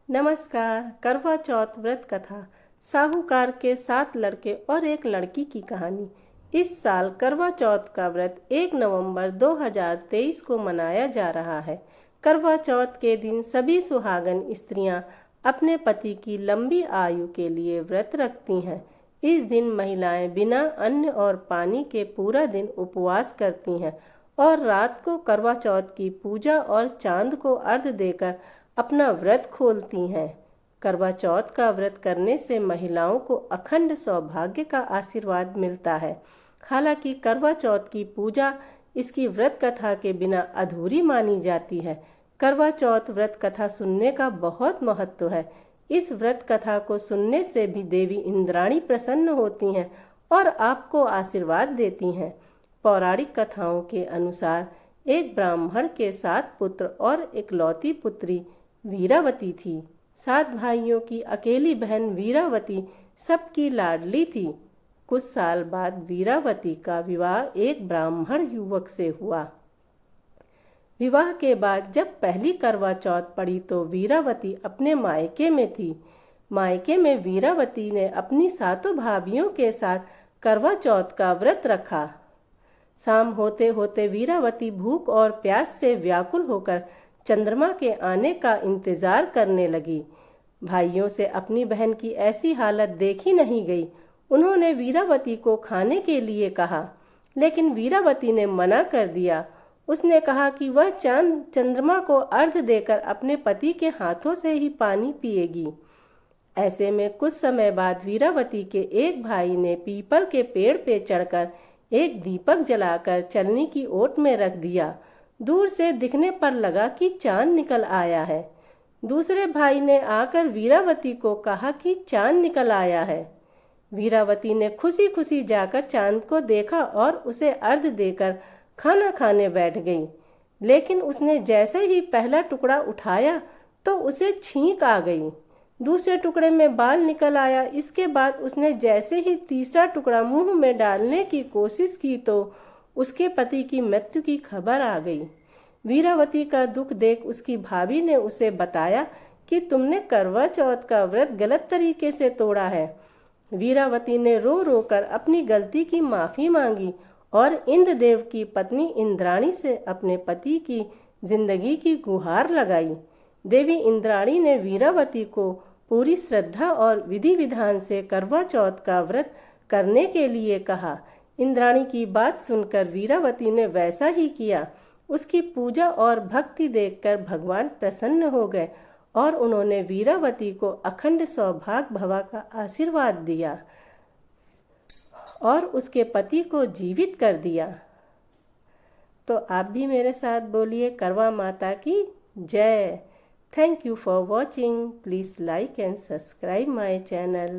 नमस्कार। करवा चौथ व्रत कथा। साहूकार के 7 लड़के और एक लड़की की कहानी। इस साल करवा चौथ का व्रत 1 नवंबर 2023 को मनाया जा रहा है। करवा चौथ के दिन सभी सुहागन स्त्रियां अपने पति की लंबी आयु के लिए व्रत रखती हैं। इस दिन महिलाएं बिना अन्न और पानी के पूरा दिन उपवास करती हैं और रात को करवा चौथ की पूजा और चांद को अर्घ्य देकर अपना व्रत खोलती हैं। करवा चौथ का व्रत करने से महिलाओं को अखंड सौभाग्य का आशीर्वाद मिलता है। हालांकि करवा चौथ की पूजा इसकी व्रत कथा के बिना अधूरी मानी जाती है। करवा चौथ व्रत कथा सुनने का बहुत महत्व है। इस व्रत कथा को सुनने से भी देवी इंद्राणी प्रसन्न होती हैं और आपको आशीर्वाद देती हैं। पौराणिक कथाओं के अनुसार एक ब्राह्मण के 7 पुत्र और इकलौती पुत्री वीरावती थी। 7 भाइयों की अकेली बहन वीरावती सबकी लाडली थी। कुछ साल बाद वीरावती का विवाह एक ब्राह्मण युवक से हुआ। विवाह के बाद जब पहली करवा चौथ पड़ी तो वीरावती अपने मायके में थी। मायके में वीरावती ने अपनी 7 भाभियों के साथ करवा चौथ का व्रत रखा। शाम होते होते वीरावती भूख और प्यास से व्याकुल होकर चंद्रमा के आने का इंतजार करने लगी। भाइयों से अपनी बहन की ऐसी हालत देखी नहीं गई। उन्होंने वीरावती को खाने के लिए कहा, लेकिन वीरावती ने मना कर दिया। उसने कहा कि वह चांद चंद्रमा को अर्घ्य देकर अपने पति के हाथों से ही पानी पिएगी। ऐसे में कुछ समय बाद वीरावती के एक भाई ने पीपल के पेड़ पे चढ़कर एक दीपक जलाकर चलनी की ओट में रख दिया। दूर से दिखने पर लगा कि चांद निकल आया है। दूसरे भाई ने आकर वीरावती को कहा कि चांद निकल आया है। वीरावती ने खुशी खुशी जाकर चांद को देखा और उसे अर्घ्य देकर खाना खाने बैठ गई। लेकिन उसने जैसे ही पहला टुकड़ा उठाया तो उसे छींक आ गई। दूसरे टुकड़े में बाल निकल आया। इसके बाद उसने जैसे ही तीसरा टुकड़ा मुंह में डालने की कोशिश की तो उसके पति की मृत्यु की खबर आ गई। वीरावती का दुख देख उसकी भाभी ने उसे बताया कि तुमने करवा चौथ का व्रत गलत तरीके से तोड़ा है। वीरावती ने रो रो कर अपनी गलती की माफी मांगी और इंद्रदेव की पत्नी इंद्राणी से अपने पति की जिंदगी की गुहार लगाई। देवी इंद्राणी ने वीरावती को पूरी श्रद्धा और विधि विधान से करवा चौथ का व्रत करने के लिए कहा। इंद्राणी की बात सुनकर वीरावती ने वैसा ही किया। उसकी पूजा और भक्ति देखकर भगवान प्रसन्न हो गए और उन्होंने वीरावती को अखंड सौभाग्य भवा का आशीर्वाद दिया और उसके पति को जीवित कर दिया। तो आप भी मेरे साथ बोलिए, करवा माता की जय। Thank you for watching. Please like and subscribe my channel.